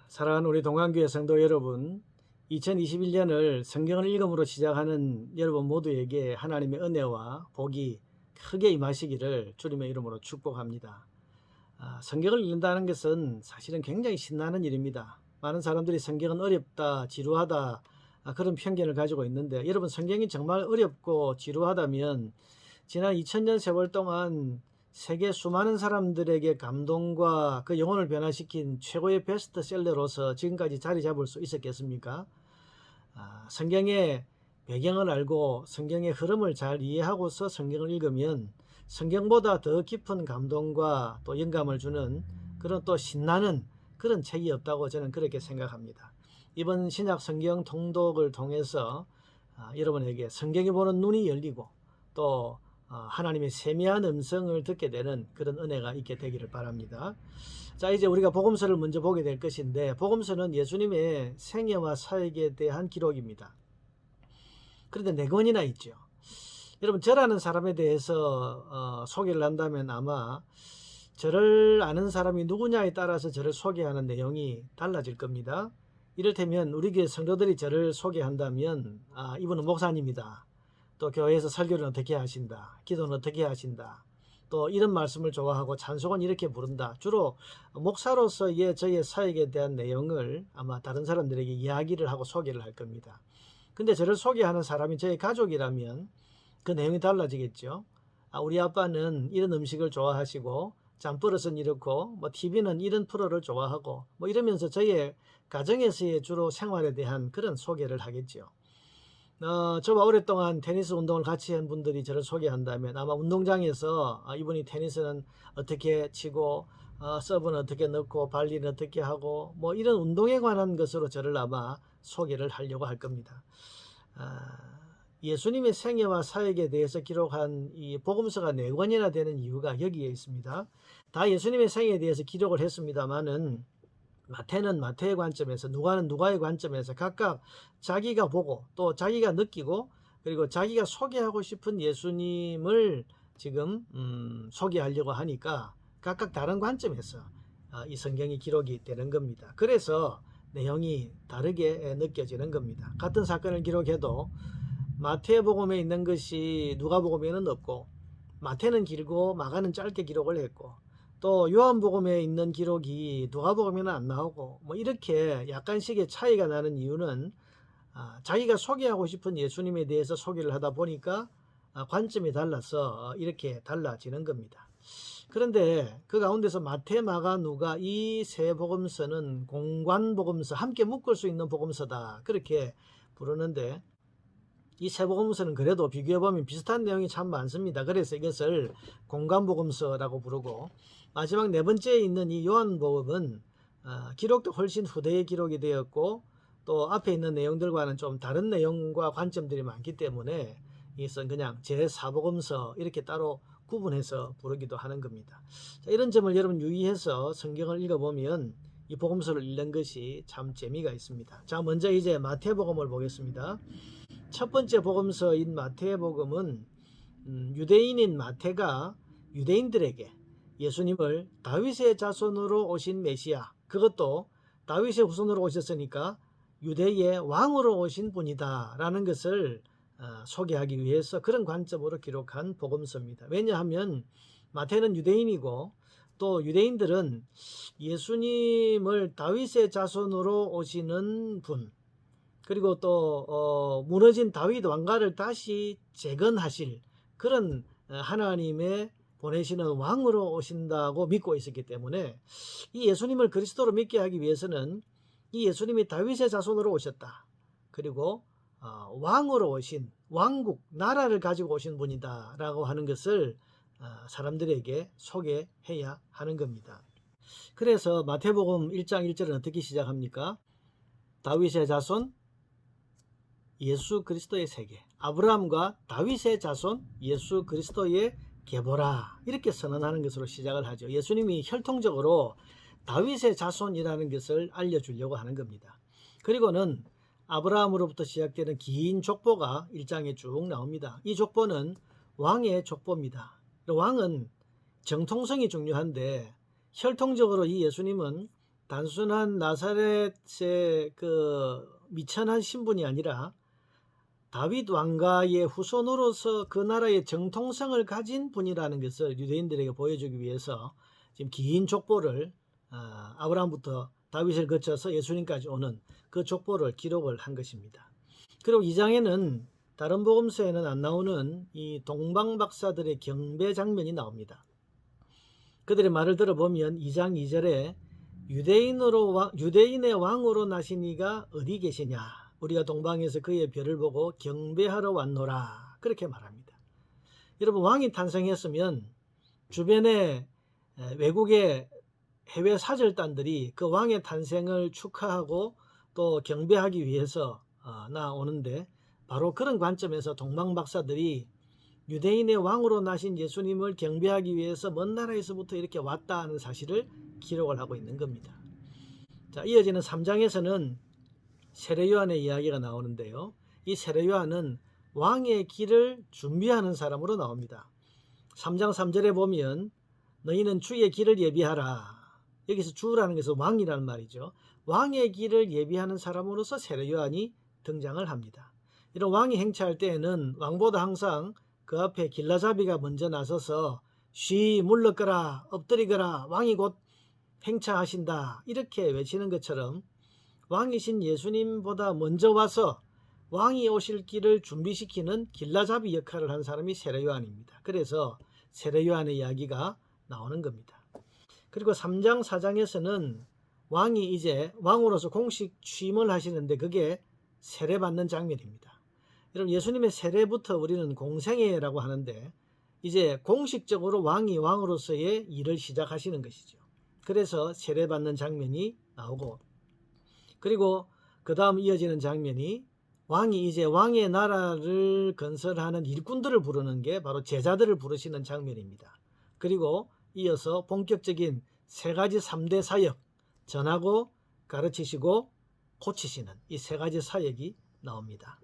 사랑하는 우리 동안교회 성도 여러분, 2021년을 성경을 읽음으로 시작하는 여러분 모두에게 하나님의 은혜와 복이 크게 임하시기를 주님의 이름으로 축복합니다. 성경을 읽는다는 것은 사실은 굉장히 신나는 일입니다. 많은 사람들이 성경은 어렵다, 지루하다 그런 편견을 가지고 있는데, 여러분, 성경이 정말 어렵고 지루하다면 지난 2000년 세월 동안 세계 수많은 사람들에게 감동과 그 영혼을 변화시킨 최고의 베스트셀러로서 지금까지 자리 잡을 수 있었겠습니까? 성경의 배경을 알고 성경의 흐름을 잘 이해하고서 성경을 읽으면 성경보다 더 깊은 감동과 또 영감을 주는 그런 또 신나는 그런 책이 없다고 저는 그렇게 생각합니다. 이번 신약 성경 통독을 통해서 여러분에게 성경이 보는 눈이 열리고 또 하나님의 세미한 음성을 듣게 되는 그런 은혜가 있게 되기를 바랍니다. 자, 이제 우리가 복음서를 먼저 보게 될 것인데, 복음서는 예수님의 생애와 사역에 대한 기록입니다. 그런데 네 권이나 있죠. 여러분, 저라는 사람에 대해서 소개를 한다면 아마 저를 아는 사람이 누구냐에 따라서 저를 소개하는 내용이 달라질 겁니다. 이를테면 우리 교회 성도들이 저를 소개한다면 이분은 목사님이다, 또 교회에서 설교는 어떻게 하신다, 기도는 어떻게 하신다, 또 이런 말씀을 좋아하고 찬송은 이렇게 부른다, 주로 목사로서의 저의 사역에 대한 내용을 아마 다른 사람들에게 이야기를 하고 소개를 할 겁니다. 근데 저를 소개하는 사람이 저의 가족이라면 그 내용이 달라지겠죠. 우리 아빠는 이런 음식을 좋아하시고 잠버릇은 이렇고 TV는 이런 프로를 좋아하고 이러면서 저의 가정에서의 주로 생활에 대한 그런 소개를 하겠죠. 저와 오랫동안 테니스 운동을 같이 한 분들이 저를 소개한다면 아마 운동장에서 이분이 테니스는 어떻게 치고 서브는 어떻게 넣고 발리는 어떻게 하고 이런 운동에 관한 것으로 저를 아마 소개를 하려고 할 겁니다. 예수님의 생애와 사역에 대해서 기록한 이 복음서가 4권이나 되는 이유가 여기에 있습니다. 다 예수님의 생애에 대해서 기록을 했습니다만은 마태는 마태의 관점에서, 누가는 누가의 관점에서 각각 자기가 보고 또 자기가 느끼고 그리고 자기가 소개하고 싶은 예수님을 지금 소개하려고 하니까 각각 다른 관점에서 이 성경이 기록이 되는 겁니다. 그래서 내용이 다르게 느껴지는 겁니다. 같은 사건을 기록해도 마태복음에 있는 것이 누가복음에는 없고, 마태는 길고 마가는 짧게 기록을 했고, 또 요한복음에 있는 기록이 누가복음에는 안 나오고 이렇게 약간씩의 차이가 나는 이유는 자기가 소개하고 싶은 예수님에 대해서 소개를 하다 보니까 관점이 달라서 이렇게 달라지는 겁니다. 그런데 그 가운데서 마태, 마가, 누가 이 세 복음서는 공관복음서, 함께 묶을 수 있는 복음서다 그렇게 부르는데, 이 세 복음서는 그래도 비교해보면 비슷한 내용이 참 많습니다. 그래서 이것을 공관복음서라고 부르고, 마지막 네 번째에 있는 이 요한복음은 기록도 훨씬 후대에 기록이 되었고 또 앞에 있는 내용들과는 좀 다른 내용과 관점들이 많기 때문에 이것은 그냥 제4복음서 이렇게 따로 구분해서 부르기도 하는 겁니다. 자, 이런 점을 여러분 유의해서 성경을 읽어보면 이 복음서를 읽는 것이 참 재미가 있습니다. 자, 먼저 이제 마태복음을 보겠습니다. 첫 번째 복음서인 마태복음은 유대인인 마태가 유대인들에게 예수님을 다윗의 자손으로 오신 메시아, 그것도 다윗의 후손으로 오셨으니까 유대의 왕으로 오신 분이다 라는 것을 소개하기 위해서 그런 관점으로 기록한 복음서입니다. 왜냐하면 마태는 유대인이고 또 유대인들은 예수님을 다윗의 자손으로 오시는 분, 그리고 또 무너진 다윗 왕가를 다시 재건하실 그런 하나님의 보내시는 왕으로 오신다고 믿고 있었기 때문에 이 예수님을 그리스도로 믿게 하기 위해서는 이 예수님이 다윗의 자손으로 오셨다, 그리고 왕으로 오신, 왕국, 나라를 가지고 오신 분이다 라고 하는 것을 사람들에게 소개해야 하는 겁니다. 그래서 마태복음 1장 1절은 어떻게 시작합니까? 다윗의 자손 예수 그리스도의 세계, 아브라함과 다윗의 자손 예수 그리스도의 계보라, 이렇게 선언하는 것으로 시작을 하죠. 예수님이 혈통적으로 다윗의 자손이라는 것을 알려주려고 하는 겁니다. 그리고는 아브라함으로부터 시작되는 긴 족보가 1장에 쭉 나옵니다. 이 족보는 왕의 족보입니다. 왕은 정통성이 중요한데 혈통적으로 이 예수님은 단순한 나사렛의 그 미천한 신분이 아니라 다윗 왕가의 후손으로서 그 나라의 정통성을 가진 분이라는 것을 유대인들에게 보여주기 위해서 지금 긴 족보를 아브라함부터 다윗을 거쳐서 예수님까지 오는 그 족보를 기록을 한 것입니다. 그리고 2장에는 다른 복음서에는 안 나오는 이 동방 박사들의 경배 장면이 나옵니다. 그들의 말을 들어보면 2장 2절에 유대인의 왕으로 나신 이가 어디 계시냐? 우리가 동방에서 그의 별을 보고 경배하러 왔노라. 그렇게 말합니다. 여러분, 왕이 탄생했으면 주변에 외국의 해외 사절단들이 그 왕의 탄생을 축하하고 또 경배하기 위해서 나오는데, 바로 그런 관점에서 동방 박사들이 유대인의 왕으로 나신 예수님을 경배하기 위해서 먼 나라에서부터 이렇게 왔다 하는 사실을 기록을 하고 있는 겁니다. 자, 이어지는 3장에서는 세례요한의 이야기가 나오는데요. 이 세례요한은 왕의 길을 준비하는 사람으로 나옵니다. 3장 3절에 보면 너희는 주의 길을 예비하라. 여기서 주라는 것은 왕이라는 말이죠. 왕의 길을 예비하는 사람으로서 세례요한이 등장을 합니다. 이런 왕이 행차할 때에는 왕보다 항상 그 앞에 길라잡이가 먼저 나서서 쉬 물러거라 엎드리거라 왕이 곧 행차하신다 이렇게 외치는 것처럼 왕이신 예수님보다 먼저 와서 왕이 오실 길을 준비시키는 길라잡이 역할을 한 사람이 세례요한입니다. 그래서 세례요한의 이야기가 나오는 겁니다. 그리고 3장 4장에서는 왕이 이제 왕으로서 공식 취임을 하시는데 그게 세례받는 장면입니다. 여러분, 예수님의 세례부터 우리는 공생애라고 하는데 이제 공식적으로 왕이 왕으로서의 일을 시작하시는 것이죠. 그래서 세례받는 장면이 나오고, 그리고 그 다음 이어지는 장면이 왕이 이제 왕의 나라를 건설하는 일꾼들을 부르는 게 바로 제자들을 부르시는 장면입니다. 그리고 이어서 본격적인 세 가지 3대 사역, 전하고 가르치시고 고치시는 이 세 가지 사역이 나옵니다.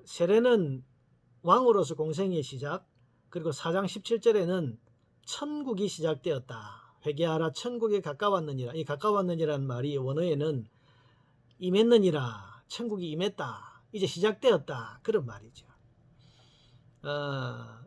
세례는 왕으로서 공생의 시작, 그리고 4장 17절에는 천국이 시작되었다. 회개하라 천국에 가까웠느니라. 이 가까웠느니라는 말이 원어에는 임했느니라. 천국이 임했다. 이제 시작되었다. 그런 말이죠.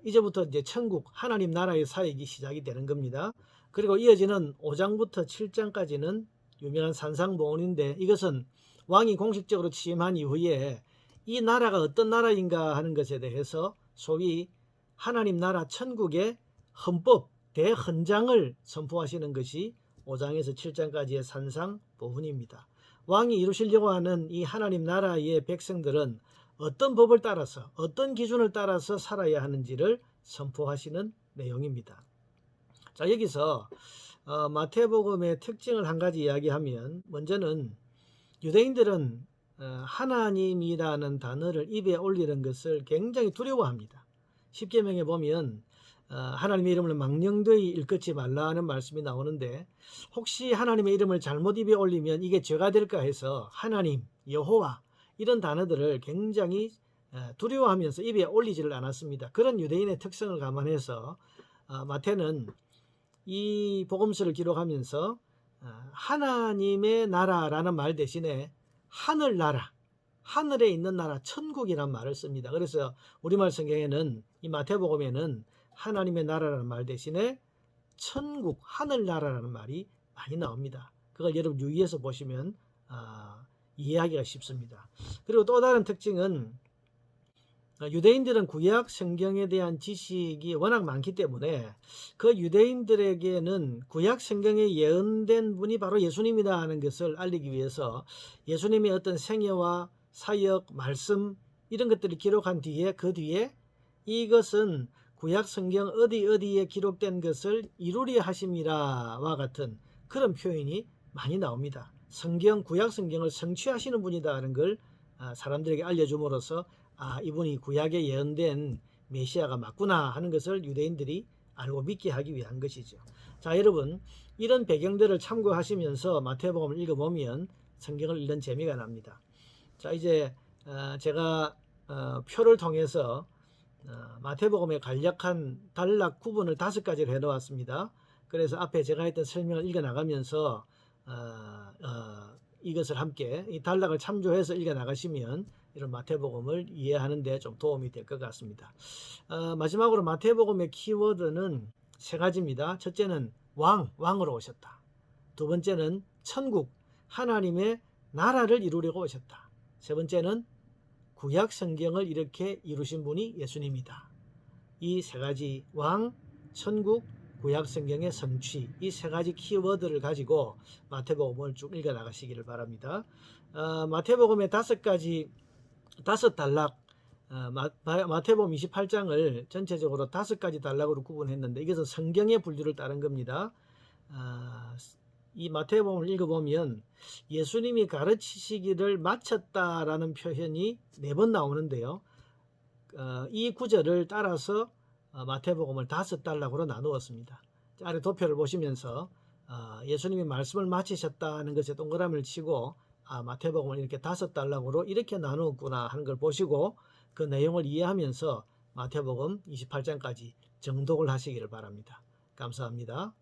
이제부터 이제 천국 하나님 나라의 사역이 시작이 되는 겁니다. 그리고 이어지는 5장부터 7장까지는 유명한 산상보훈인데 이것은 왕이 공식적으로 취임한 이후에 이 나라가 어떤 나라인가 하는 것에 대해서 소위 하나님 나라 천국의 헌법 대헌장을 선포하시는 것이 5장에서 7장까지의 산상보훈입니다. 왕이 이루시려고 하는 이 하나님 나라의 백성들은 어떤 법을 따라서 어떤 기준을 따라서 살아야 하는지를 선포하시는 내용입니다. 자, 여기서 마태복음의 특징을 한 가지 이야기하면, 먼저는 유대인들은 하나님이라는 단어를 입에 올리는 것을 굉장히 두려워합니다. 십계명에 보면 하나님의 이름을 망령되이 일컫지 말라 하는 말씀이 나오는데, 혹시 하나님의 이름을 잘못 입에 올리면 이게 죄가 될까 해서 하나님, 여호와 이런 단어들을 굉장히 두려워하면서 입에 올리지를 않았습니다. 그런 유대인의 특성을 감안해서 마태는 이 복음서를 기록하면서 하나님의 나라라는 말 대신에 하늘나라, 하늘에 있는 나라, 천국이라는 말을 씁니다. 그래서 우리말 성경에는, 이 마태복음에는 하나님의 나라라는 말 대신에 천국, 하늘나라라는 말이 많이 나옵니다. 그걸 여러분 유의해서 보시면 이해하기가 쉽습니다. 그리고 또 다른 특징은 유대인들은 구약 성경에 대한 지식이 워낙 많기 때문에 그 유대인들에게는 구약 성경에 예언된 분이 바로 예수님이다 하는 것을 알리기 위해서 예수님의 어떤 생애와 사역, 말씀 이런 것들을 기록한 뒤에 그 뒤에 이것은 구약 성경 어디에 기록된 것을 이루려 하심이라와 같은 그런 표현이 많이 나옵니다. 구약 성경을 성취하시는 분이다 하는 걸 사람들에게 알려줌으로써 이분이 구약에 예언된 메시아가 맞구나 하는 것을 유대인들이 알고 믿게 하기 위한 것이죠. 자, 여러분, 이런 배경들을 참고하시면서 마태복음을 읽어보면 성경을 읽는 재미가 납니다. 자, 이제 제가 표를 통해서 마태복음의 간략한 단락 구분을 5가지로 해놓았습니다. 그래서 앞에 제가 했던 설명을 읽어 나가면서 이것을 함께 이 단락을 참조해서 읽어 나가시면 이런 마태복음을 이해하는 데 좀 도움이 될 것 같습니다. 마지막으로 마태복음의 키워드는 세 가지입니다. 첫째는 왕으로 오셨다. 두 번째는 천국, 하나님의 나라를 이루려고 오셨다. 세 번째는 구약 성경을 이렇게 이루신 분이 예수님이다. 이 세 가지 왕, 천국, 구약 성경의 성취, 이 세 가지 키워드를 가지고 마태복음을 쭉 읽어 나가시기를 바랍니다. 마태복음의 다섯 단락, 마태복음 28장을 전체적으로 5가지 단락으로 구분했는데 이것은 성경의 분류를 따른 겁니다. 이 마태복음을 읽어보면 예수님이 가르치시기를 마쳤다라는 표현이 4번 나오는데요. 이 구절을 따라서 마태복음을 5단락으로 나누었습니다. 아래 도표를 보시면서 예수님이 말씀을 마치셨다는 것에 동그라미를 치고 마태복음을 이렇게 5단락으로 이렇게 나누었구나 하는 걸 보시고 그 내용을 이해하면서 마태복음 28장까지 정독을 하시기를 바랍니다. 감사합니다.